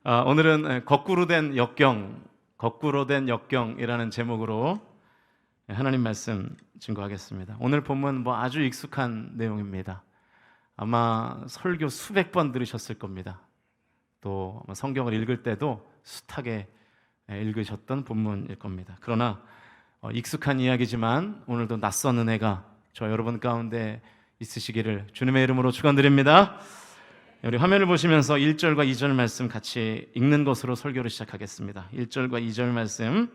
오늘은 거꾸로 된 역경이라는 제목으로 하나님 말씀 증거하겠습니다. 오늘 본문 아주 익숙한 내용입니다. 아마 설교 수백 번 들으셨을 겁니다. 또 성경을 읽을 때도 숱하게 읽으셨던 본문일 겁니다. 그러나 익숙한 이야기지만 오늘도 낯선 은혜가 저 여러분 가운데 있으시기를 주님의 이름으로 축원드립니다. 우리 화면을 보시면서 1절과 2절 말씀 같이 읽는 것으로 설교를 시작하겠습니다. 1절과 2절 말씀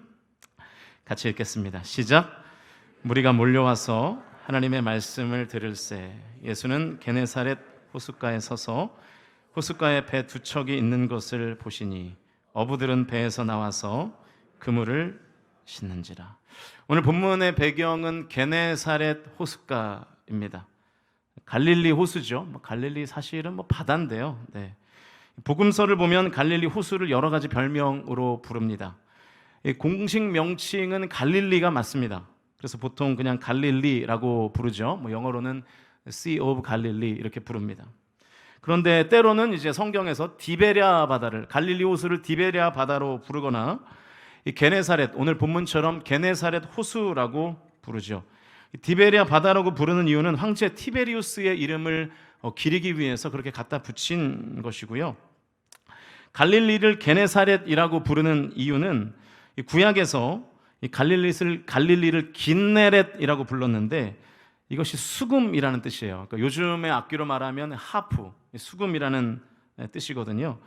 같이 읽겠습니다. 시작. 무리가 몰려와서 하나님의 말씀을 들을새 예수는 게네사렛 호숫가에 서서 호숫가에 배 두 척이 있는 것을 보시니 어부들은 배에서 나와서 그물을 싣는지라. 오늘 본문의 배경은 게네사렛 호숫가입니다. 갈릴리 호수죠. 갈릴리 사실은 바다인데요. 복음서를 보면 갈릴리 호수를 여러 가지 별명으로 부릅니다. 공식 명칭은 갈릴리가 맞습니다. 그래서 보통 그냥 갈릴리라고 부르죠. 영어로는 Sea of Galilee 이렇게 부릅니다. 그런데 때로는 이제 성경에서 디베랴 바다를, 갈릴리 호수를 디베랴 바다로 부르거나 이 게네사렛, 오늘 본문처럼 게네사렛 호수라고 부르죠. 디베랴 바다라고 부르는 이유는 황제 티베리우스의 이름을 기리기 위해서 그렇게 갖다 붙인 것이고요. 갈릴리를 게네사렛이라고 부르는 이유는 구약에서 이 갈릴리를 긴네렛이라고 불렀는데 이것이 수금이라는 뜻이에요. 그러니까 요즘의 악기로 말하면 하프, 수금이라는 뜻이거든요.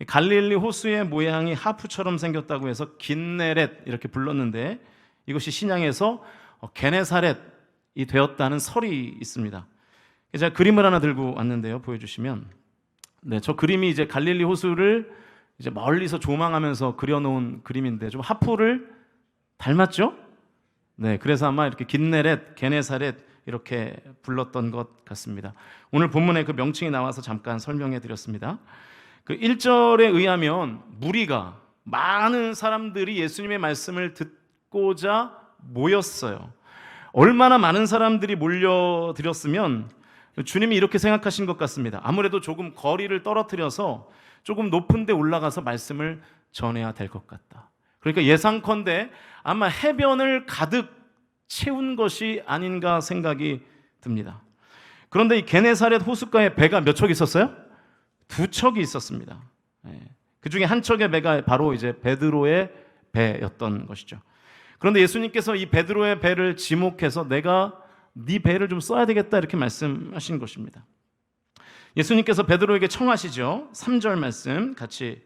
갈릴리 호수의 모양이 하프처럼 생겼다고 해서 긴네렛 이렇게 불렀는데 이것이 신약에서 게네사렛이 되었다는 설이 있습니다. 제가 그림을 하나 들고 왔는데요. 보여주시면, 저 그림이 이제 갈릴리 호수를 이제 멀리서 조망하면서 그려놓은 그림인데 좀 하프를 닮았죠? 그래서 아마 이렇게 긴네렛, 게네사렛 이렇게 불렀던 것 같습니다. 오늘 본문에 그 명칭이 나와서 잠깐 설명해 드렸습니다. 그 1절에 의하면 무리가, 많은 사람들이 예수님의 말씀을 듣고자 모였어요. 얼마나 많은 사람들이 몰려들었으면 주님이 이렇게 생각하신 것 같습니다. 아무래도 조금 거리를 떨어뜨려서 조금 높은 데 올라가서 말씀을 전해야 될 것 같다. 그러니까 예상컨대 아마 해변을 가득 채운 것이 아닌가 생각이 듭니다. 그런데 이 게네사렛 호숫가에 배가 몇 척 있었어요? 두 척이 있었습니다. 그 중에 한 척의 배가 바로 이제 베드로의 배였던 것이죠. 그런데 예수님께서 이 베드로의 배를 지목해서 내가 네 배를 좀 써야 되겠다 이렇게 말씀하신 것입니다. 예수님께서 베드로에게 청하시죠. 3절 말씀 같이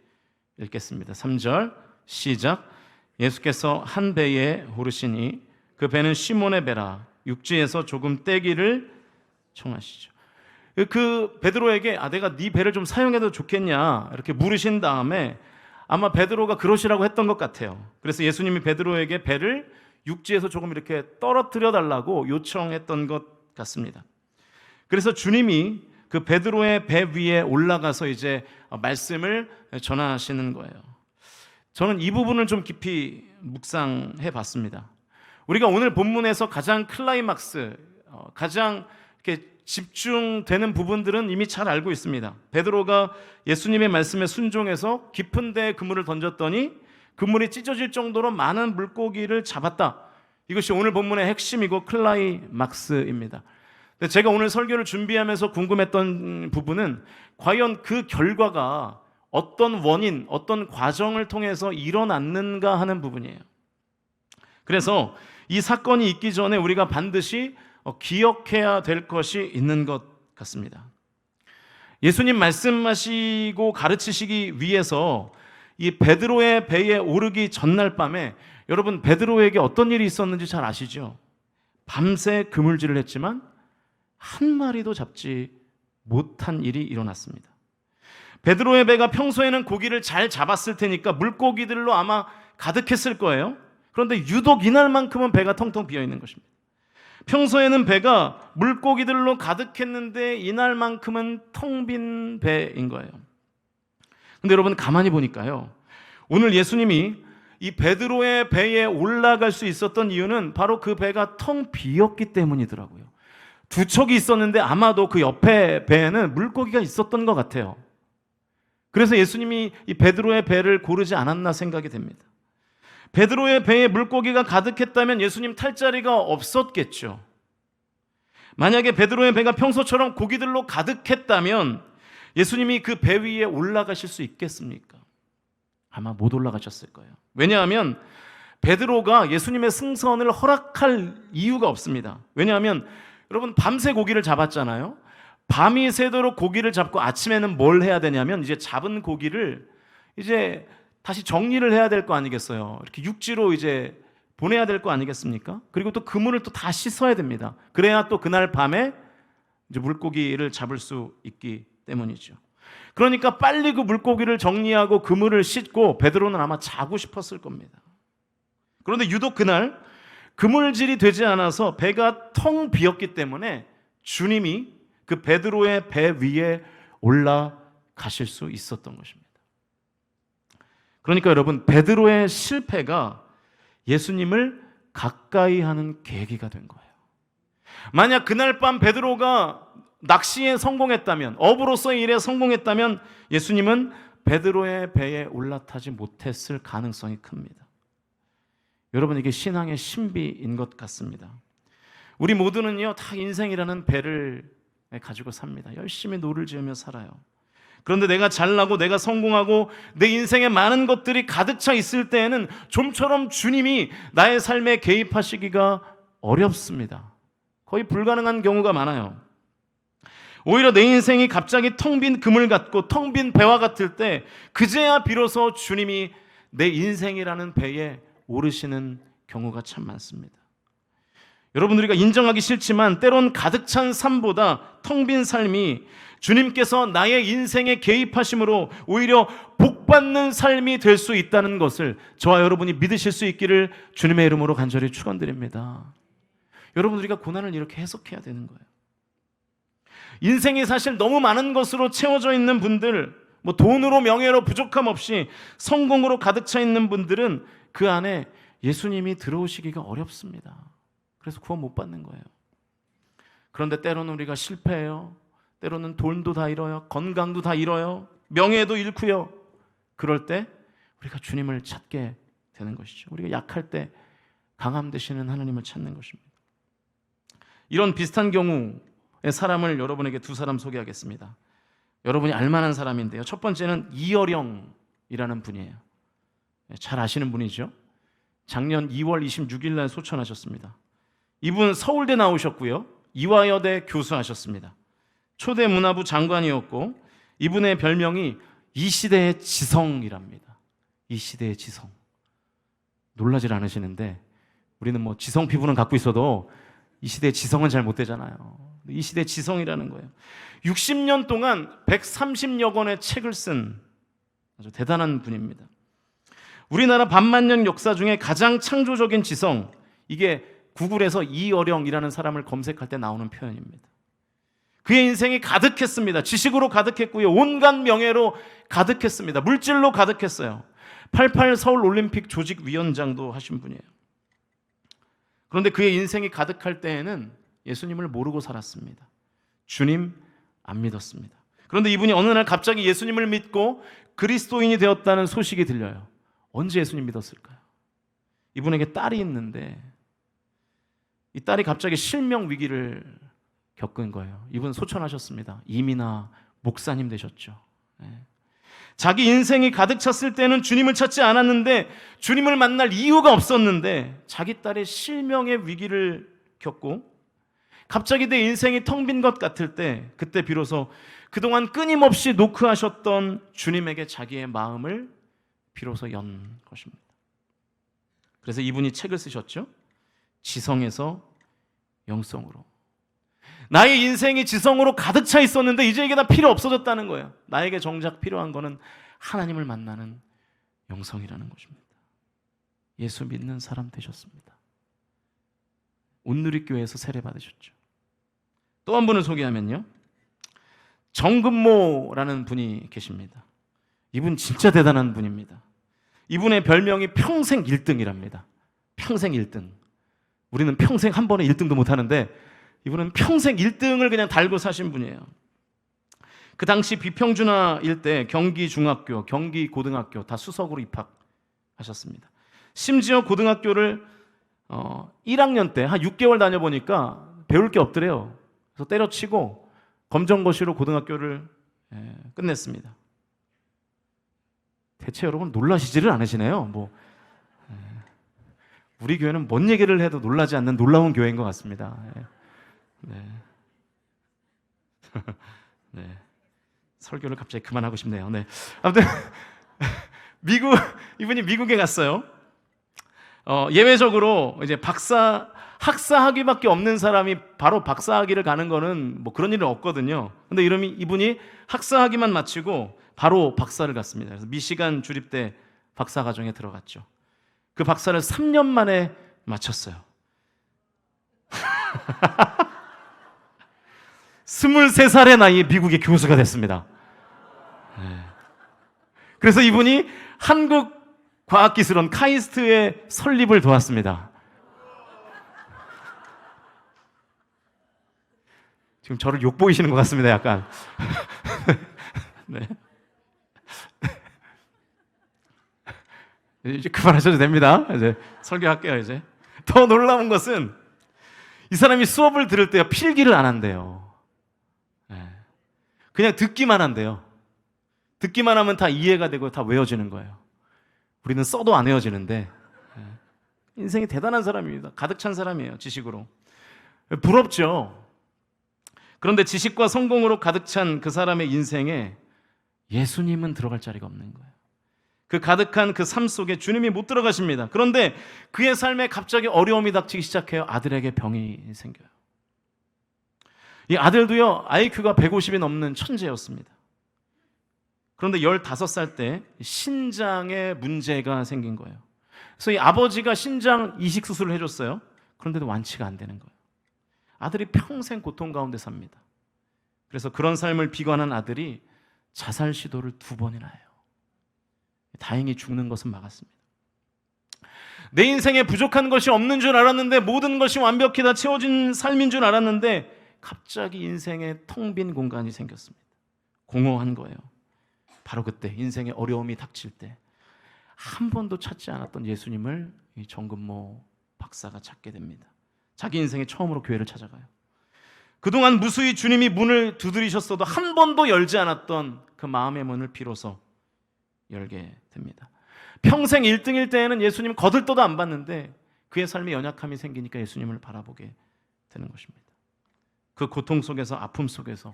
읽겠습니다. 3절 시작. 예수께서 한 배에 오르시니 그 배는 시몬의 배라 육지에서 조금 떼기를 청하시죠. 그 베드로에게 내가 네 배를 좀 사용해도 좋겠냐 이렇게 물으신 다음에 아마 베드로가 그러시라고 했던 것 같아요. 그래서 예수님이 베드로에게 배를 육지에서 조금 이렇게 떨어뜨려 달라고 요청했던 것 같습니다. 그래서 주님이 그 베드로의 배 위에 올라가서 이제 말씀을 전하시는 거예요. 저는 이 부분을 좀 깊이 묵상해 봤습니다. 우리가 오늘 본문에서 가장 클라이막스, 가장 이렇게 집중되는 부분들은 이미 잘 알고 있습니다. 베드로가 예수님의 말씀에 순종해서 깊은 데에 그물을 던졌더니 그물이 찢어질 정도로 많은 물고기를 잡았다. 이것이 오늘 본문의 핵심이고 클라이막스입니다. 근데 제가 오늘 설교를 준비하면서 궁금했던 부분은 과연 그 결과가 어떤 원인, 어떤 과정을 통해서 일어났는가 하는 부분이에요. 그래서 이 사건이 있기 전에 우리가 반드시 기억해야 될 것이 있는 것 같습니다. 예수님 말씀하시고 가르치시기 위해서 이 베드로의 배에 오르기 전날 밤에 여러분 베드로에게 어떤 일이 있었는지 잘 아시죠? 밤새 그물질을 했지만 한 마리도 잡지 못한 일이 일어났습니다. 베드로의 배가 평소에는 고기를 잘 잡았을 테니까 물고기들로 아마 가득했을 거예요. 그런데 유독 이날만큼은 배가 텅텅 비어 있는 것입니다. 평소에는 배가 물고기들로 가득했는데 이날만큼은 텅 빈 배인 거예요. 근데 여러분 가만히 보니까요, 오늘 예수님이 이 베드로의 배에 올라갈 수 있었던 이유는 바로 그 배가 텅 비었기 때문이더라고요. 두 척이 있었는데 아마도 그 옆에 배에는 물고기가 있었던 것 같아요. 그래서 예수님이 이 베드로의 배를 고르지 않았나 생각이 됩니다. 베드로의 배에 물고기가 가득했다면 예수님 탈 자리가 없었겠죠. 만약에 베드로의 배가 평소처럼 고기들로 가득했다면 예수님이 그 배 위에 올라가실 수 있겠습니까? 아마 못 올라가셨을 거예요. 왜냐하면 베드로가 예수님의 승선을 허락할 이유가 없습니다. 왜냐하면 여러분 밤새 고기를 잡았잖아요. 밤이 새도록 고기를 잡고 아침에는 뭘 해야 되냐면 이제 잡은 고기를 이제 다시 정리를 해야 될 거 아니겠어요. 이렇게 육지로 이제 보내야 될 거 아니겠습니까? 그리고 또 그물을 또 다 씻어야 됩니다. 그래야 또 그날 밤에 이제 물고기를 잡을 수 있기 때문이죠. 그러니까 빨리 그 물고기를 정리하고 그물을 씻고 베드로는 아마 자고 싶었을 겁니다. 그런데 유독 그날 그물질이 되지 않아서 배가 텅 비었기 때문에 주님이 그 베드로의 배 위에 올라가실 수 있었던 것입니다. 그러니까 여러분, 베드로의 실패가 예수님을 가까이 하는 계기가 된 거예요. 만약 그날 밤 베드로가 낚시에 성공했다면, 어부로서의 일에 성공했다면 예수님은 베드로의 배에 올라타지 못했을 가능성이 큽니다. 여러분, 이게 신앙의 신비인 것 같습니다. 우리 모두는요, 다 인생이라는 배를 가지고 삽니다. 열심히 노를 지으며 살아요. 그런데 내가 잘나고 내가 성공하고 내 인생에 많은 것들이 가득 차 있을 때에는 좀처럼 주님이 나의 삶에 개입하시기가 어렵습니다. 거의 불가능한 경우가 많아요. 오히려 내 인생이 갑자기 텅 빈 그물 같고 텅 빈 배와 같을 때 그제야 비로소 주님이 내 인생이라는 배에 오르시는 경우가 참 많습니다. 여러분, 우리가 인정하기 싫지만 때론 가득 찬 삶보다 텅 빈 삶이 주님께서 나의 인생에 개입하심으로 오히려 복받는 삶이 될 수 있다는 것을 저와 여러분이 믿으실 수 있기를 주님의 이름으로 간절히 축원드립니다. 여러분, 우리가 고난을 이렇게 해석해야 되는 거예요. 인생이 사실 너무 많은 것으로 채워져 있는 분들, 뭐 돈으로 명예로 부족함 없이 성공으로 가득 차 있는 분들은 그 안에 예수님이 들어오시기가 어렵습니다. 그래서 구원 못 받는 거예요. 그런데 때로는 우리가 실패해요. 때로는 돈도 다 잃어요. 건강도 다 잃어요. 명예도 잃고요. 그럴 때 우리가 주님을 찾게 되는 것이죠. 우리가 약할 때 강함 되시는 하나님을 찾는 것입니다. 이런 비슷한 경우의 사람을 여러분에게 두 사람 소개하겠습니다. 여러분이 알만한 사람인데요. 첫 번째는 이어령이라는 분이에요. 잘 아시는 분이죠. 작년 2월 26일 날 소천하셨습니다. 이분 서울대 나오셨고요. 이화여대 교수하셨습니다. 초대 문화부 장관이었고 이분의 별명이 이 시대의 지성이랍니다. 이 시대의 지성. 놀라질 않으시는데 우리는 뭐 지성 피부는 갖고 있어도 이 시대의 지성은 잘 못 되잖아요. 이 시대의 지성이라는 거예요. 60년 동안 130여 권의 책을 쓴 아주 대단한 분입니다. 우리나라 반만년 역사 중에 가장 창조적인 지성, 이게 구글에서 이어령이라는 사람을 검색할 때 나오는 표현입니다. 그의 인생이 가득했습니다. 지식으로 가득했고요. 온갖 명예로 가득했습니다. 물질로 가득했어요. 88 서울올림픽 조직위원장도 하신 분이에요. 그런데 그의 인생이 가득할 때에는 예수님을 모르고 살았습니다. 주님 안 믿었습니다. 그런데 이분이 어느 날 갑자기 예수님을 믿고 그리스도인이 되었다는 소식이 들려요. 언제 예수님 믿었을까요? 이분에게 딸이 있는데 이 딸이 갑자기 실명 위기를 겪은 거예요. 이분 소천하셨습니다. 이민아 목사님 되셨죠. 자기 인생이 가득 찼을 때는 주님을 찾지 않았는데 주님을 만날 이유가 없었는데 자기 딸의 실명의 위기를 겪고 갑자기 내 인생이 텅 빈 것 같을 때 그때 비로소 그동안 끊임없이 노크하셨던 주님에게 자기의 마음을 비로소 연 것입니다. 그래서 이분이 책을 쓰셨죠. 지성에서 영성으로. 나의 인생이 지성으로 가득 차 있었는데 이제 이게 다 필요 없어졌다는 거예요. 나에게 정작 필요한 거는 하나님을 만나는 영성이라는 것입니다. 예수 믿는 사람 되셨습니다. 온누리교회에서 세례 받으셨죠. 또 한 분을 소개하면요, 정금모라는 분이 계십니다. 이분 진짜 대단한 분입니다. 이분의 별명이 평생 1등이랍니다. 평생 1등. 우리는 평생 한 번에 1등도 못하는데 이분은 평생 1등을 그냥 달고 사신 분이에요. 그 당시 비평준화 일대 경기 중학교, 경기 고등학교 다 수석으로 입학하셨습니다. 심지어 고등학교를 1학년 때 한 6개월 다녀보니까 배울 게 없더래요. 그래서 때려치고 검정고시로 고등학교를 끝냈습니다. 대체 여러분 놀라시지를 않으시네요. 우리 교회는 뭔 얘기를 해도 놀라지 않는 놀라운 교회인 것 같습니다. 네. 네. 설교를 갑자기 그만하고 싶네요. 네. 아무튼 이분이 미국에 갔어요. 예외적으로 이제 학사학위밖에 없는 사람이 바로 박사학위를 가는 거는 뭐 그런 일은 없거든요. 근데 이분이 학사학위만 마치고 바로 박사를 갔습니다. 그래서 미시간 주립대 박사과정에 들어갔죠. 그 박사를 3년 만에 마쳤어요. 23살의 나이에 미국의 교수가 됐습니다. 그래서 이분이 한국과학기술원 카이스트의 설립을 도왔습니다. 지금 저를 욕보이시는 것 같습니다. 약간. 네. 이제 그만하셔도 됩니다. 이제 설교할게요. 이제 더 놀라운 것은 이 사람이 수업을 들을 때 필기를 안 한대요. 그냥 듣기만 한대요. 듣기만 하면 다 이해가 되고 다 외워지는 거예요. 우리는 써도 안 외워지는데 인생이 대단한 사람입니다. 가득 찬 사람이에요. 지식으로. 부럽죠. 그런데 지식과 성공으로 가득 찬 그 사람의 인생에 예수님은 들어갈 자리가 없는 거예요. 그 가득한 그 삶 속에 주님이 못 들어가십니다. 그런데 그의 삶에 갑자기 어려움이 닥치기 시작해요. 아들에게 병이 생겨요. 이 아들도요, IQ가 150이 넘는 천재였습니다. 그런데 15살 때 신장에 문제가 생긴 거예요. 그래서 이 아버지가 신장 이식 수술을 해줬어요. 그런데도 완치가 안 되는 거예요. 아들이 평생 고통 가운데 삽니다. 그래서 그런 삶을 비관한 아들이 자살 시도를 2번이나 해요. 다행히 죽는 것은 막았습니다. 내 인생에 부족한 것이 없는 줄 알았는데, 모든 것이 완벽히 다 채워진 삶인 줄 알았는데 갑자기 인생에 텅 빈 공간이 생겼습니다. 공허한 거예요. 바로 그때 인생에 어려움이 닥칠 때 한 번도 찾지 않았던 예수님을 이 정근모 박사가 찾게 됩니다. 자기 인생에 처음으로 교회를 찾아가요. 그동안 무수히 주님이 문을 두드리셨어도 한 번도 열지 않았던 그 마음의 문을 비로소 열게 됩니다. 평생 1등일 때에는 예수님 거들떠도 안 봤는데 그의 삶에 연약함이 생기니까 예수님을 바라보게 되는 것입니다. 그 고통 속에서, 아픔 속에서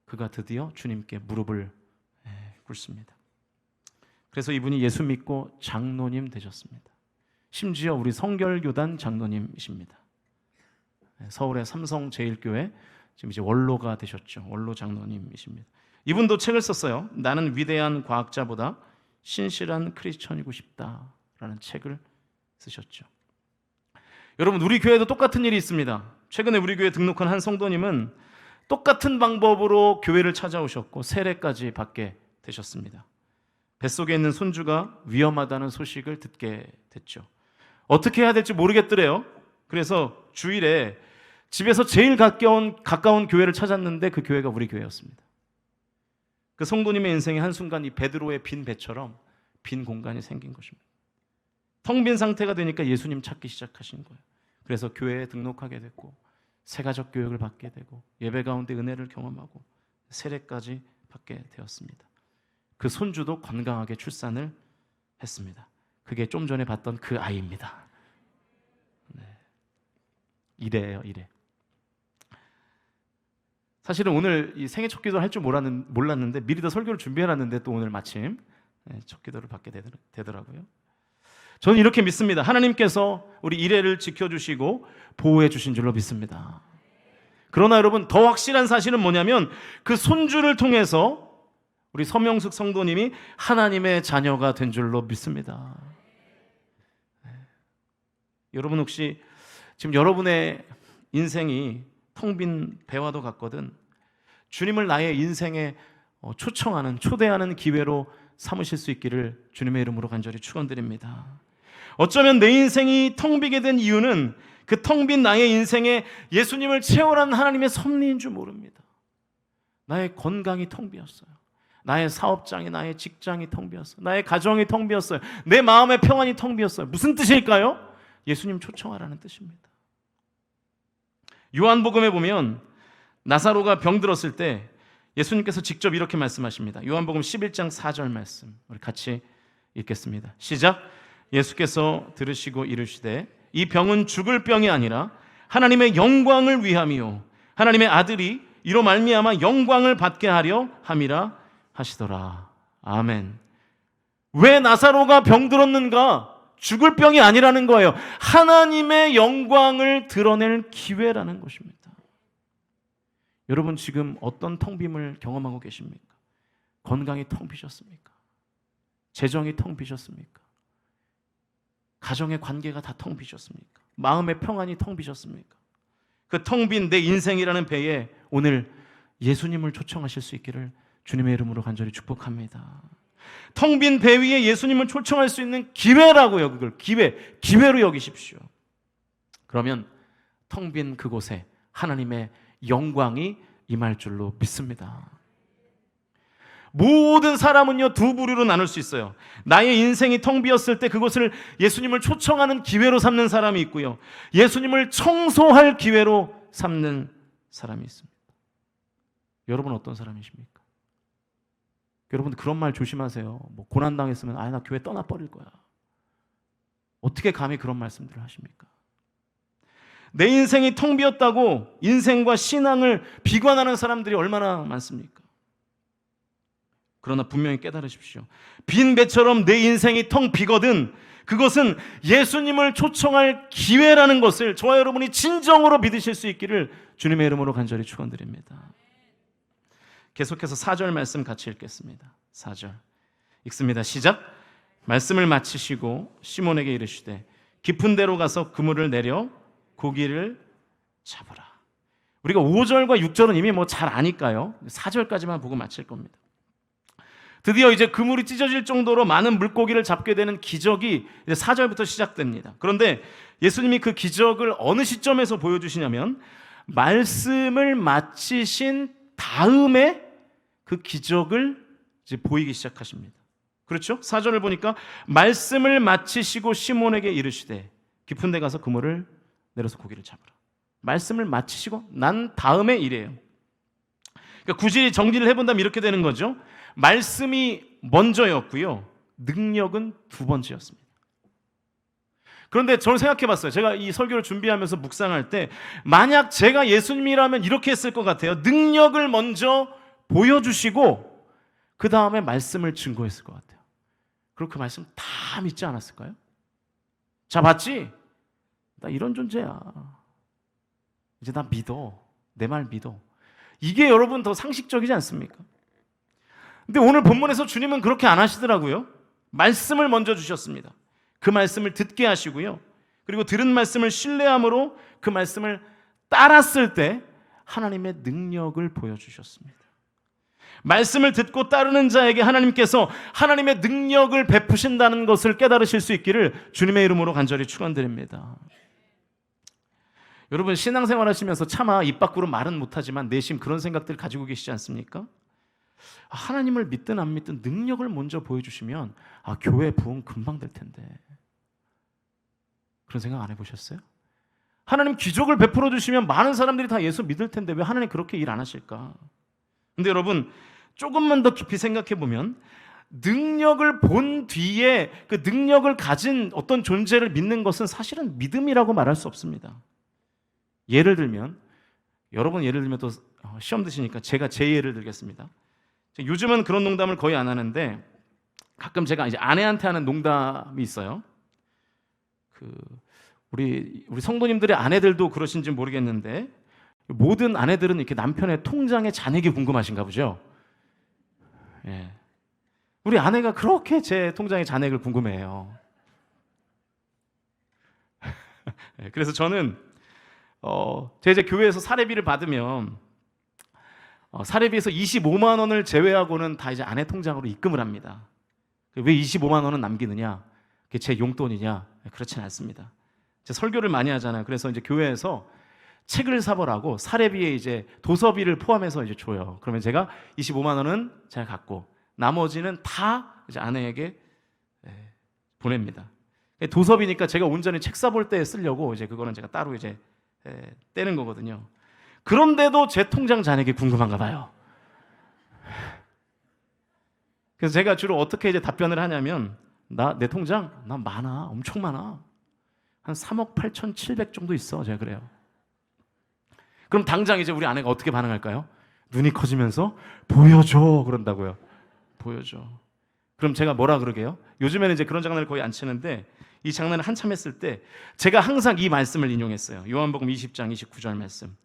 그가 드디어 주님께 무릎을 꿇습니다. 그래서 이분이 예수 믿고 장로님 되셨습니다. 심지어 우리 성결교단 장로님이십니다. 서울의 삼성제일교회 지금 이제 원로가 되셨죠. 원로 장로님이십니다. 이분도 책을 썼어요. 나는 위대한 과학자보다 신실한 크리스천이고 싶다라는 책을 쓰셨죠. 여러분, 우리 교회도 똑같은 일이 있습니다. 최근에 우리 교회에 등록한 한 성도님은 똑같은 방법으로 교회를 찾아오셨고 세례까지 받게 되셨습니다. 뱃속에 있는 손주가 위험하다는 소식을 듣게 됐죠. 어떻게 해야 될지 모르겠더래요. 그래서 주일에 집에서 제일 가까운 교회를 찾았는데 그 교회가 우리 교회였습니다. 그 성도님의 인생에 한순간 이 베드로의 빈 배처럼 빈 공간이 생긴 것입니다. 텅 빈 상태가 되니까 예수님 찾기 시작하신 거예요. 그래서 교회에 등록하게 됐고 새가족 교육을 받게 되고 예배 가운데 은혜를 경험하고 세례까지 받게 되었습니다. 그 손주도 건강하게 출산을 했습니다. 그게 좀 전에 봤던 그 아이입니다. 네. 이래예요, 이래. 사실은 오늘 이 생애 첫 기도를 할 줄 몰랐는데 미리 다 설교를 준비해놨는데 또 오늘 마침 첫 기도를 받게 되더라고요. 저는 이렇게 믿습니다. 하나님께서 우리 이래를 지켜주시고 보호해 주신 줄로 믿습니다. 그러나 여러분, 더 확실한 사실은 뭐냐면 그 손주를 통해서 우리 서명숙 성도님이 하나님의 자녀가 된 줄로 믿습니다. 여러분, 혹시 지금 여러분의 인생이 텅 빈 배와도 같거든 주님을 나의 인생에 초청하는, 초대하는 기회로 삼으실 수 있기를 주님의 이름으로 간절히 축원드립니다. 어쩌면 내 인생이 텅 비게 된 이유는 그 텅 빈 나의 인생에 예수님을 채워난 하나님의 섭리인 줄 모릅니다. 나의 건강이 텅 비었어요. 나의 사업장이, 나의 직장이 텅 비었어요. 나의 가정이 텅 비었어요. 내 마음의 평안이 텅 비었어요. 무슨 뜻일까요? 예수님 초청하라는 뜻입니다. 요한복음에 보면 나사로가 병들었을 때 예수님께서 직접 이렇게 말씀하십니다. 요한복음 11장 4절 말씀 우리 같이 읽겠습니다. 시작. 예수께서 들으시고 이르시되 이 병은 죽을 병이 아니라 하나님의 영광을 위함이요 하나님의 아들이 이로 말미암아 영광을 받게 하려 함이라 하시더라. 아멘. 왜 나사로가 병들었는가? 죽을 병이 아니라는 거예요. 하나님의 영광을 드러낼 기회라는 것입니다. 여러분 지금 어떤 텅 빔을 경험하고 계십니까? 건강이 텅 비셨습니까? 재정이 텅 비셨습니까? 가정의 관계가 다 텅 비셨습니까? 마음의 평안이 텅 비셨습니까? 그 텅 빈 내 인생이라는 배에 오늘 예수님을 초청하실 수 있기를 주님의 이름으로 간절히 축복합니다. 텅 빈 배 위에 예수님을 초청할 수 있는 기회라고요. 그걸 기회로 여기십시오. 그러면 텅 빈 그곳에 하나님의 영광이 임할 줄로 믿습니다. 모든 사람은요 두 부류로 나눌 수 있어요. 나의 인생이 텅 비었을 때 그것을 예수님을 초청하는 기회로 삼는 사람이 있고요, 예수님을 청소할 기회로 삼는 사람이 있습니다. 여러분 어떤 사람이십니까? 여러분 그런 말 조심하세요. 뭐 고난당했으면 나 교회 떠나버릴 거야. 어떻게 감히 그런 말씀들을 하십니까? 내 인생이 텅 비었다고 인생과 신앙을 비관하는 사람들이 얼마나 많습니까? 그러나 분명히 깨달으십시오. 빈 배처럼 내 인생이 텅 비거든 그것은 예수님을 초청할 기회라는 것을 저와 여러분이 진정으로 믿으실 수 있기를 주님의 이름으로 간절히 축원드립니다. 계속해서 4절 말씀 같이 읽겠습니다. 4절 읽습니다. 시작. 말씀을 마치시고 시몬에게 이르시되 깊은 데로 가서 그물을 내려 고기를 잡으라. 우리가 5절과 6절은 이미 잘 아니까요. 4절까지만 보고 마칠 겁니다. 드디어 이제 그물이 찢어질 정도로 많은 물고기를 잡게 되는 기적이 이제 4절부터 시작됩니다. 그런데 예수님이 그 기적을 어느 시점에서 보여주시냐면 말씀을 마치신 다음에 그 기적을 이제 보이기 시작하십니다. 그렇죠? 4절을 보니까 말씀을 마치시고 시몬에게 이르시되 깊은 데 가서 그물을 내려서 고기를 잡으라. 말씀을 마치시고 난 다음에 이래요. 그러니까 굳이 정리를 해본다면 이렇게 되는 거죠. 말씀이 먼저였고요, 능력은 두 번째였습니다. 그런데 저는 생각해 봤어요. 제가 이 설교를 준비하면서 묵상할 때 만약 제가 예수님이라면 이렇게 했을 것 같아요. 능력을 먼저 보여주시고 그 다음에 말씀을 증거했을 것 같아요. 그리고 그 말씀 다 믿지 않았을까요? 자, 봤지? 나 이런 존재야. 이제 나 믿어. 내 말 믿어. 이게 여러분 더 상식적이지 않습니까? 근데 오늘 본문에서 주님은 그렇게 안 하시더라고요. 말씀을 먼저 주셨습니다. 그 말씀을 듣게 하시고요, 그리고 들은 말씀을 신뢰함으로 그 말씀을 따랐을 때 하나님의 능력을 보여주셨습니다. 말씀을 듣고 따르는 자에게 하나님께서 하나님의 능력을 베푸신다는 것을 깨달으실 수 있기를 주님의 이름으로 간절히 축원드립니다. 여러분 신앙생활 하시면서 차마 입 밖으로 말은 못하지만 내심 그런 생각들 가지고 계시지 않습니까? 하나님을 믿든 안 믿든 능력을 먼저 보여주시면 교회 부흥 금방 될 텐데, 그런 생각 안 해보셨어요? 하나님 기적을 베풀어 주시면 많은 사람들이 다 예수 믿을 텐데 왜 하나님 그렇게 일 안 하실까? 근데 여러분 조금만 더 깊이 생각해 보면 능력을 본 뒤에 그 능력을 가진 어떤 존재를 믿는 것은 사실은 믿음이라고 말할 수 없습니다. 예를 들면 여러분 예를 들면 또 시험 드시니까 제가 제 예를 들겠습니다. 요즘은 그런 농담을 거의 안 하는데 가끔 제가 이제 아내한테 하는 농담이 있어요. 우리 성도님들의 아내들도 그러신지 모르겠는데 모든 아내들은 이렇게 남편의 통장의 잔액이 궁금하신가 보죠. 예. 우리 아내가 그렇게 제 통장의 잔액을 궁금해해요. 그래서 저는 제가 이제 교회에서 사례비를 받으면 사례비에서 25만 원을 제외하고는 다 이제 아내 통장으로 입금을 합니다. 왜 25만 원은 남기느냐? 그게 제 용돈이냐? 그렇지는 않습니다. 제가 설교를 많이 하잖아요. 그래서 이제 교회에서 책을 사보라고 사례비에 이제 도서비를 포함해서 이제 줘요. 그러면 제가 25만 원은 제가 갖고 나머지는 다 이제 아내에게 보냅니다. 도서비니까 제가 온전히 책 사볼 때 쓰려고 이제 그거는 제가 따로 이제 떼는 거거든요. 그런데도 제 통장 잔액이 궁금한가 봐요. 그래서 제가 주로 어떻게 이제 답변을 하냐면 내 통장 나 많아, 엄청 많아. 한 3억 8,700 정도 있어. 제가 그래요. 그럼 당장 이제 우리 아내가 어떻게 반응할까요? 눈이 커지면서 보여줘 그런다고요. 보여줘. 그럼 제가 뭐라 그러게요? 요즘에는 이제 그런 장난을 거의 안 치는데 이 장난을 한참 했을 때 제가 항상 이 말씀을 인용했어요. 요한복음 20장 29절 말씀.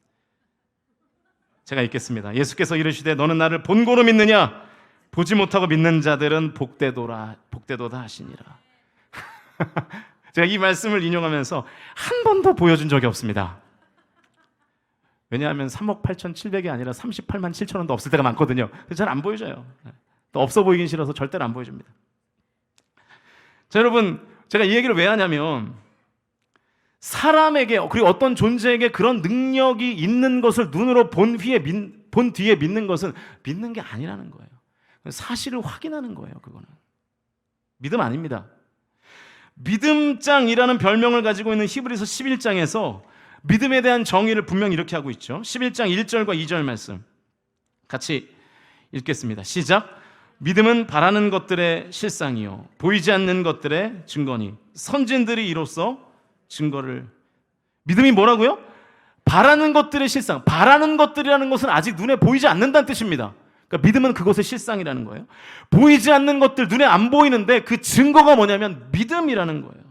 제가 읽겠습니다. 예수께서 이르시되 너는 나를 본고로 믿느냐? 보지 못하고 믿는 자들은 복되도다 하시니라. 제가 이 말씀을 인용하면서 한 번도 보여준 적이 없습니다. 왜냐하면 3억 8,700이 아니라 38만 7천 원도 없을 때가 많거든요. 그래서 잘 안 보여줘요. 또 없어 보이긴 싫어서 절대로 안 보여줍니다. 자, 여러분, 제가 이 얘기를 왜 하냐면 사람에게 그리고 어떤 존재에게 그런 능력이 있는 것을 눈으로 본 뒤에 믿는 것은 믿는 게 아니라는 거예요. 사실을 확인하는 거예요. 그거는 믿음 아닙니다. 믿음장이라는 별명을 가지고 있는 히브리서 11장에서 믿음에 대한 정의를 분명히 이렇게 하고 있죠. 11장 1절과 2절 말씀 같이 읽겠습니다. 시작. 믿음은 바라는 것들의 실상이요 보이지 않는 것들의 증거니 선진들이 이로써 증거를. 믿음이 뭐라고요? 바라는 것들의 실상. 바라는 것들이라는 것은 아직 눈에 보이지 않는다는 뜻입니다. 그러니까 믿음은 그것의 실상이라는 거예요. 보이지 않는 것들, 눈에 안 보이는데 그 증거가 뭐냐면 믿음이라는 거예요.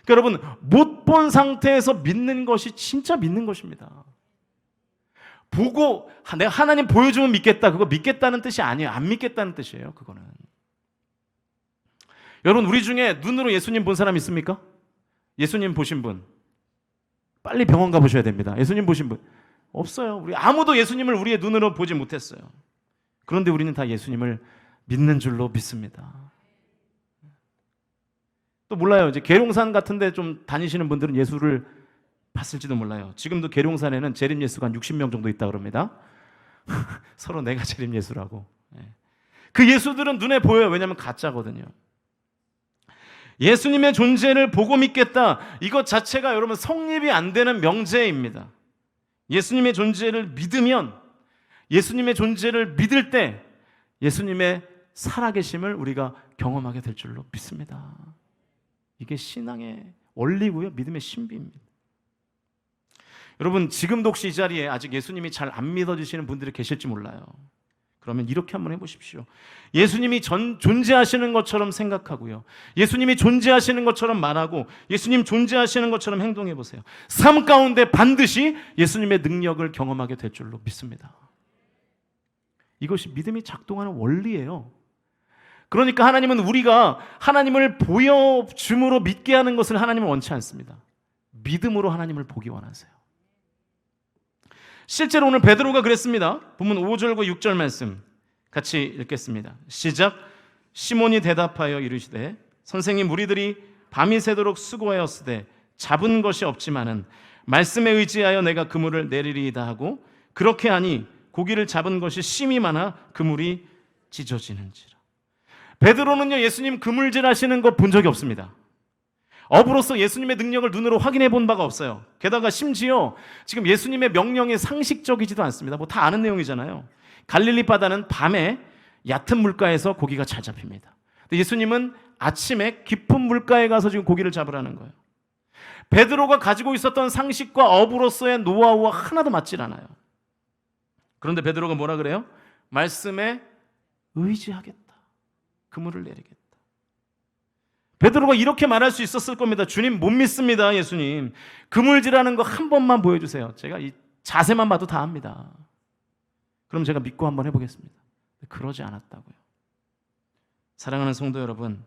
그러니까 여러분, 못 본 상태에서 믿는 것이 진짜 믿는 것입니다. 보고 내가 하나님 보여주면 믿겠다, 그거 믿겠다는 뜻이 아니에요. 안 믿겠다는 뜻이에요. 그거는. 여러분, 우리 중에 눈으로 예수님 본 사람 있습니까? 예수님 보신 분 빨리 병원 가보셔야 됩니다. 예수님 보신 분 없어요. 우리 아무도 예수님을 우리의 눈으로 보지 못했어요. 그런데 우리는 다 예수님을 믿는 줄로 믿습니다. 또 몰라요. 이제 계룡산 같은데 좀 다니시는 분들은 예수를 봤을지도 몰라요. 지금도 계룡산에는 재림 예수가 한 60명 정도 있다 그럽니다. 서로 내가 재림 예수라고. 그 예수들은 눈에 보여요. 왜냐하면 가짜거든요. 예수님의 존재를 보고 믿겠다. 이것 자체가 여러분 성립이 안 되는 명제입니다. 예수님의 존재를 믿으면, 예수님의 존재를 믿을 때 예수님의 살아계심을 우리가 경험하게 될 줄로 믿습니다. 이게 신앙의 원리고요. 믿음의 신비입니다. 여러분, 지금도 혹시 이 자리에 아직 예수님이 잘 안 믿어지시는 분들이 계실지 몰라요. 그러면 이렇게 한번 해보십시오. 예수님이 존재하시는 것처럼 생각하고요. 예수님이 존재하시는 것처럼 말하고 예수님 존재하시는 것처럼 행동해보세요. 삶 가운데 반드시 예수님의 능력을 경험하게 될 줄로 믿습니다. 이것이 믿음이 작동하는 원리예요. 그러니까 하나님은 우리가 하나님을 보여줌으로 믿게 하는 것을 하나님은 원치 않습니다. 믿음으로 하나님을 보기 원하세요. 실제로 오늘 베드로가 그랬습니다. 본문 5절과 6절 말씀 같이 읽겠습니다. 시작. 시몬이 대답하여 이르시되 선생님, 우리들이 밤이 새도록 수고하였으되 잡은 것이 없지만은 말씀에 의지하여 내가 그물을 내리리이다 하고 그렇게 하니 고기를 잡은 것이 심이 많아 그물이 찢어지는지라. 베드로는요, 예수님 그물질 하시는 거 본 적이 없습니다. 업으로서 예수님의 능력을 눈으로 확인해 본 바가 없어요. 게다가 심지어 지금 예수님의 명령이 상식적이지도 않습니다. 뭐 다 아는 내용이잖아요. 갈릴리 바다는 밤에 얕은 물가에서 고기가 잘 잡힙니다. 근데 예수님은 아침에 깊은 물가에 가서 지금 고기를 잡으라는 거예요. 베드로가 가지고 있었던 상식과 업으로서의 노하우와 하나도 맞질 않아요. 그런데 베드로가 뭐라 그래요? 말씀에 의지하겠다. 그물을 내리겠다. 베드로가 이렇게 말할 수 있었을 겁니다. 주님 못 믿습니다. 예수님 그물질하는 거 한 번만 보여주세요. 제가 이 자세만 봐도 다 압니다. 그럼 제가 믿고 한번 해보겠습니다. 그러지 않았다고요. 사랑하는 성도 여러분,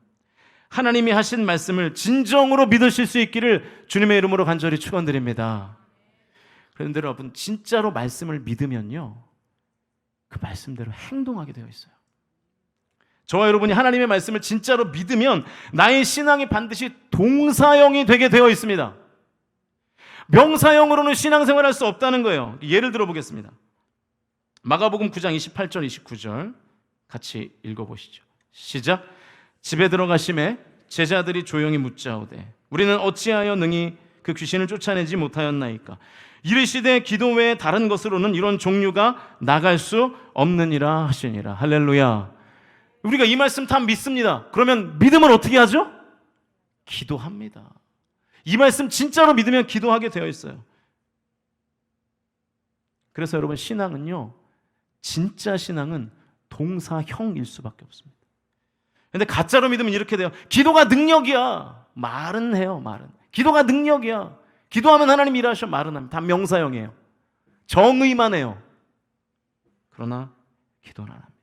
하나님이 하신 말씀을 진정으로 믿으실 수 있기를 주님의 이름으로 간절히 축원드립니다. 그런데 여러분, 진짜로 말씀을 믿으면요, 그 말씀대로 행동하게 되어 있어요. 저와 여러분이 하나님의 말씀을 진짜로 믿으면 나의 신앙이 반드시 동사형이 되게 되어 있습니다. 명사형으로는 신앙생활할 수 없다는 거예요. 예를 들어 보겠습니다. 마가복음 9장 28절 29절 같이 읽어보시죠. 시작. 집에 들어가심에 제자들이 조용히 묻자오되 우리는 어찌하여 능히 그 귀신을 쫓아내지 못하였나이까. 이르시되 기도 외에 다른 것으로는 이런 종류가 나갈 수 없느니라 하시니라. 할렐루야. 우리가 이 말씀 다 믿습니다. 그러면 믿음은 어떻게 하죠? 기도합니다. 이 말씀 진짜로 믿으면 기도하게 되어 있어요. 그래서 여러분, 신앙은요, 진짜 신앙은 동사형일 수밖에 없습니다. 근데 가짜로 믿으면 이렇게 돼요. 기도가 능력이야. 말은 해요, 말은. 기도가 능력이야. 기도하면 하나님 일하셔. 말은 합니다. 다 명사형이에요. 정의만 해요. 그러나 기도는 안 합니다.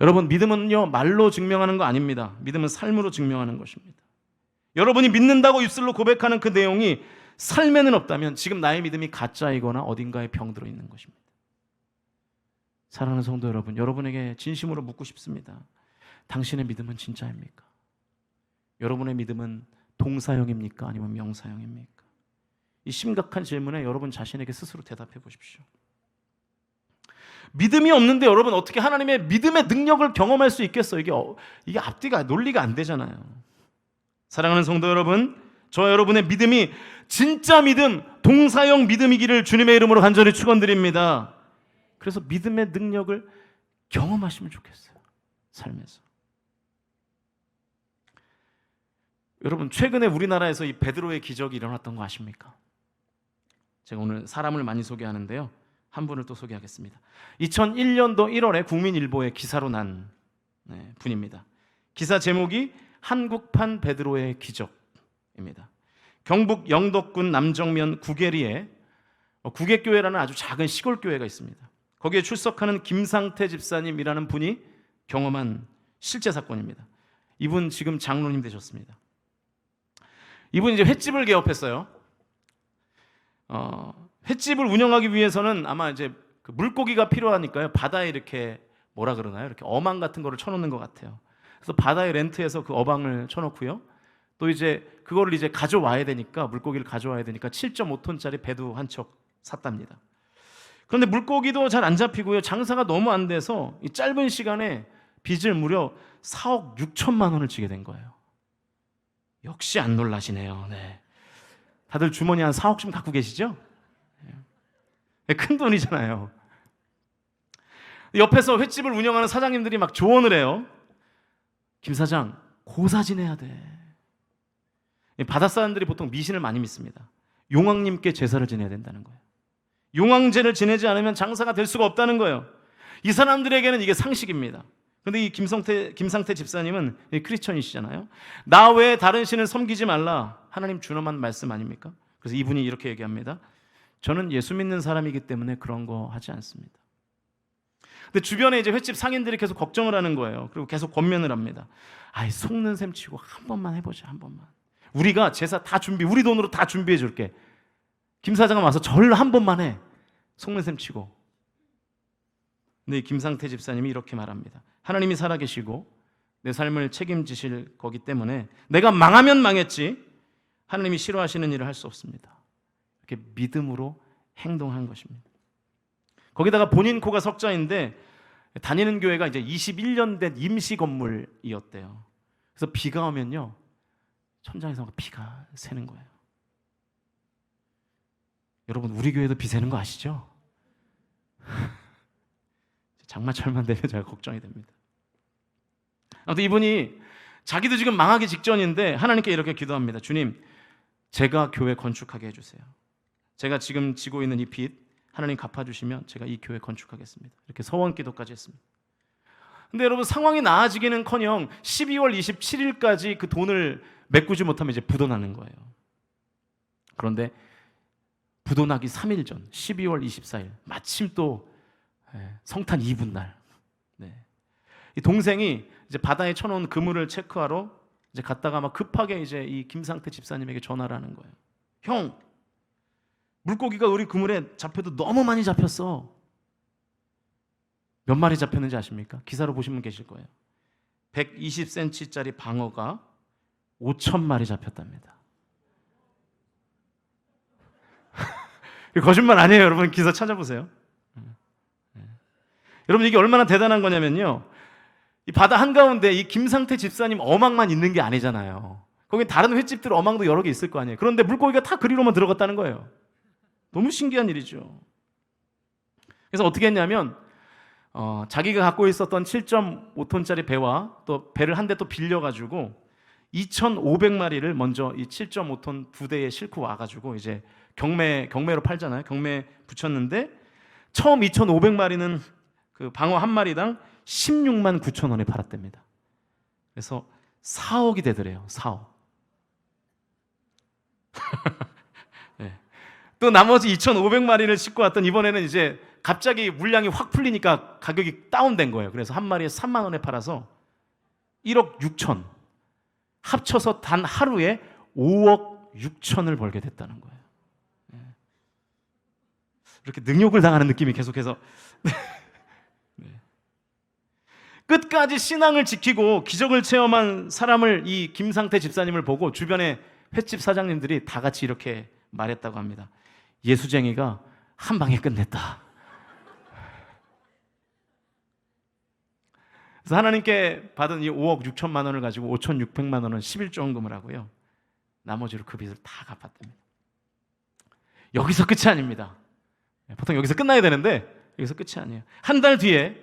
여러분, 믿음은요, 말로 증명하는 거 아닙니다. 믿음은 삶으로 증명하는 것입니다. 여러분이 믿는다고 입술로 고백하는 그 내용이 삶에는 없다면 지금 나의 믿음이 가짜이거나 어딘가에 병들어 있는 것입니다. 사랑하는 성도 여러분, 여러분에게 진심으로 묻고 싶습니다. 당신의 믿음은 진짜입니까? 여러분의 믿음은 동사형입니까? 아니면 명사형입니까? 이 심각한 질문에 여러분 자신에게 스스로 대답해 보십시오. 믿음이 없는데 여러분 어떻게 하나님의 믿음의 능력을 경험할 수 있겠어요? 이게 앞뒤가 논리가 안 되잖아요. 사랑하는 성도 여러분, 저 여러분의 믿음이 진짜 믿음, 동사형 믿음이기를 주님의 이름으로 간절히 축원드립니다. 그래서 믿음의 능력을 경험하시면 좋겠어요. 삶에서. 여러분, 최근에 우리나라에서 이 베드로의 기적이 일어났던 거 아십니까? 제가 오늘 사람을 많이 소개하는데요, 한 분을 또 소개하겠습니다. 2001년도 1월에 국민일보에 기사로 난 분입니다. 기사 제목이 한국판 베드로의 기적입니다. 경북 영덕군 남정면 구계리에 구계교회라는 아주 작은 시골 교회가 있습니다. 거기에 출석하는 김상태 집사님이라는 분이 경험한 실제 사건입니다. 이분 지금 장로님 되셨습니다. 이분이 이제 횟집을 개업했어요. 횟집을 운영하기 위해서는 아마 이제 그 물고기가 필요하니까요, 바다에 이렇게 뭐라 그러나요? 이렇게 어망 같은 거를 쳐놓는 것 같아요. 그래서 바다에 렌트해서 그 어망을 쳐놓고요. 또 이제 그거를 이제 가져와야 되니까, 물고기를 가져와야 되니까 7.5톤짜리 배도 한 척 샀답니다. 그런데 물고기도 잘 안 잡히고요, 장사가 너무 안 돼서 이 짧은 시간에 빚을 무려 4억 6천만 원을 지게 된 거예요. 역시 안 놀라시네요. 네. 다들 주머니 한 4억쯤 갖고 계시죠? 네. 큰 돈이잖아요. 옆에서 횟집을 운영하는 사장님들이 막 조언을 해요. 김 사장, 고사 지내야 돼. 바다 사람들이 보통 미신을 많이 믿습니다. 용왕님께 제사를 지내야 된다는 거예요. 용왕제를 지내지 않으면 장사가 될 수가 없다는 거예요. 이 사람들에게는 이게 상식입니다. 그런데 이 김상태 집사님은 크리스천이시잖아요. 나 외에 다른 신을 섬기지 말라. 하나님 준엄한 말씀 아닙니까? 그래서 이분이 이렇게 얘기합니다. 저는 예수 믿는 사람이기 때문에 그런 거 하지 않습니다. 근데 주변에 이제 횟집 상인들이 계속 걱정을 하는 거예요. 그리고 계속 권면을 합니다. 아이, 속는 셈 치고 한 번만 해보자, 한 번만. 우리가 제사 다 우리 돈으로 다 준비해 줄게. 김 사장은 와서 절 한 번만 해. 속는 셈 치고. 근데 김상태 집사님이 이렇게 말합니다. 하나님이 살아계시고 내 삶을 책임지실 거기 때문에 내가 망하면 망했지 하나님이 싫어하시는 일을 할 수 없습니다. 이렇게 믿음으로 행동한 것입니다. 거기다가 본인 코가 석자인데 다니는 교회가 이제 21년 된 임시 건물이었대요. 그래서 비가 오면요, 천장에서 비가 새는 거예요. 여러분, 우리 교회도 비 새는 거 아시죠? 장마철만 되면 제가 걱정이 됩니다. 아무튼 이분이 자기도 지금 망하기 직전인데 하나님께 이렇게 기도합니다. 주님, 제가 교회 건축하게 해주세요. 제가 지금 지고 있는 이 빚 하나님 갚아주시면 제가 이 교회 건축하겠습니다. 이렇게 서원 기도까지 했습니다. 근데 여러분, 상황이 나아지기는커녕 12월 27일까지 그 돈을 메꾸지 못하면 이제 부도나는 거예요. 그런데 부도나기 3일 전 12월 24일 마침 또 성탄 2분 날, 이 동생이 이제 바다에 쳐놓은 그물을 체크하러 이제 갔다가 막 급하게 이제 이 김상태 집사님에게 전화를 하는 거예요. 형, 물고기가 우리 그물에 잡혀도 너무 많이 잡혔어. 몇 마리 잡혔는지 아십니까? 기사로 보시면 계실 거예요. 120cm짜리 방어가 5,000마리 잡혔답니다. 거짓말 아니에요. 여러분 기사 찾아보세요. 여러분 이게 얼마나 대단한 거냐면요, 이 바다 한가운데 이 김상태 집사님 어망만 있는 게 아니잖아요. 거기 다른 횟집들 어망도 여러 개 있을 거 아니에요. 그런데 물고기가 다 그리로만 들어갔다는 거예요. 너무 신기한 일이죠. 그래서 어떻게 했냐면 자기가 갖고 있었던 7.5톤짜리 배와 또 배를 한 대 또 빌려가지고 2,500마리를 먼저 이 7.5톤 부대에 싣고 와가지고 이제 경매로 팔잖아요. 경매 붙였는데 처음 2,500마리는 그 방어 한 마리당 16만 9천 원에 팔았답니다. 그래서 4억이 되더래요. 4억. 네. 또 나머지 2,500마리를 싣고 왔던 이번에는 이제 갑자기 물량이 확 풀리니까 가격이 다운된 거예요. 그래서 한 마리에 3만 원에 팔아서 1억 6천, 합쳐서 단 하루에 5억 6천을 벌게 됐다는 거예요. 네. 이렇게 능욕을 당하는 느낌이 계속해서 네. 끝까지 신앙을 지키고 기적을 체험한 사람을, 이 김상태 집사님을 보고 주변의 횟집 사장님들이 다 같이 이렇게 말했다고 합니다. 예수쟁이가 한 방에 끝냈다. 그래서 하나님께 받은 이 5억 6천만 원을 가지고 5,600만 원은 11조헌금을 하고요, 나머지로 그 빚을 다 갚았답니다. 여기서 끝이 아닙니다. 보통 여기서 끝나야 되는데 여기서 끝이 아니에요. 한 달 뒤에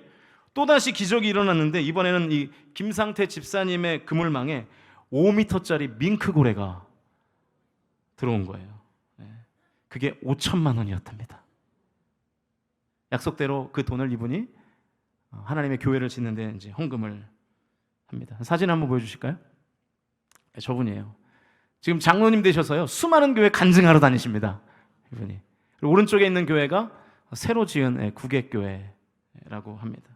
또다시 기적이 일어났는데 이번에는 이 김상태 집사님의 그물망에 5m짜리 밍크고래가 들어온 거예요. 그게 5천만 원이었답니다. 약속대로 그 돈을 이분이 하나님의 교회를 짓는데 이제 헌금을 합니다. 사진 한번 보여주실까요? 저분이에요. 지금 장로님 되셔서요, 수많은 교회 간증하러 다니십니다. 이분이. 그리고 오른쪽에 있는 교회가 새로 지은 구객교회라고 합니다.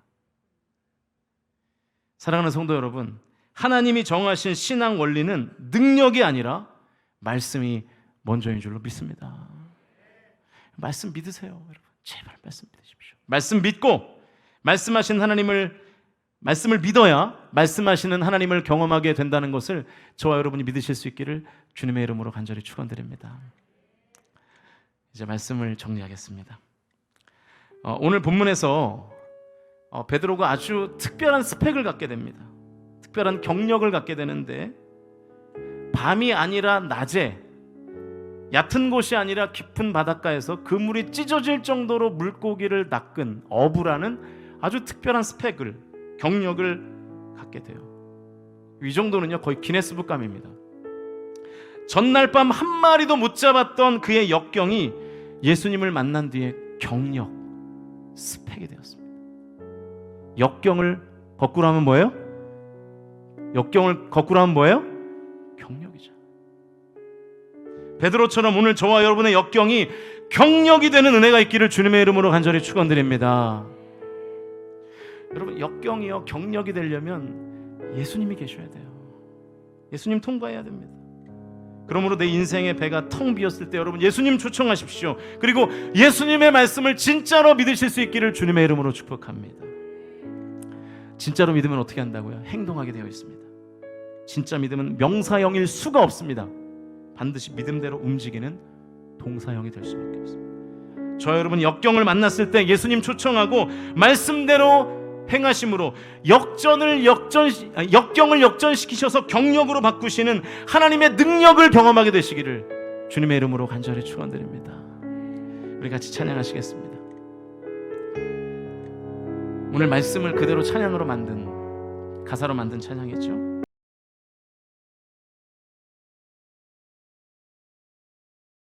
사랑하는 성도 여러분, 하나님이 정하신 신앙 원리는 능력이 아니라 말씀이 먼저인 줄로 믿습니다. 말씀 믿으세요, 여러분. 제발 말씀 믿으십시오. 말씀 믿고 말씀을 믿어야 말씀하시는 하나님을 경험하게 된다는 것을 저와 여러분이 믿으실 수 있기를 주님의 이름으로 간절히 축원드립니다. 이제 말씀을 정리하겠습니다. 오늘 본문에서 베드로가 아주 특별한 스펙을 갖게 됩니다. 특별한 경력을 갖게 되는데, 밤이 아니라 낮에, 얕은 곳이 아니라 깊은 바닷가에서 그물이 찢어질 정도로 물고기를 낚은 어부라는 아주 특별한 스펙을, 경력을 갖게 돼요. 이 정도는요 거의 기네스북감입니다. 전날 밤 한 마리도 못 잡았던 그의 역경이 예수님을 만난 뒤에 경력, 스펙이 되었습니다. 역경을 거꾸로 하면 뭐예요? 역경을 거꾸로 하면 뭐예요? 경력이죠. 베드로처럼 오늘 저와 여러분의 역경이 경력이 되는 은혜가 있기를 주님의 이름으로 간절히 축원드립니다. 여러분, 역경이요 경력이 되려면 예수님이 계셔야 돼요. 예수님 통과해야 됩니다. 그러므로 내 인생의 배가 텅 비었을 때 여러분 예수님 초청하십시오. 그리고 예수님의 말씀을 진짜로 믿으실 수 있기를 주님의 이름으로 축복합니다. 진짜로 믿으면 어떻게 한다고요? 행동하게 되어 있습니다. 진짜 믿음은 명사형일 수가 없습니다. 반드시 믿음대로 움직이는 동사형이 될 수밖에 없습니다. 저 여러분 역경을 만났을 때 예수님 초청하고 말씀대로 행하심으로 역경을 역전시키셔서 경력으로 바꾸시는 하나님의 능력을 경험하게 되시기를 주님의 이름으로 간절히 축원드립니다. 우리 같이 찬양하시겠습니다. 오늘 말씀을 그대로 찬양으로 만든, 가사로 만든 찬양이죠.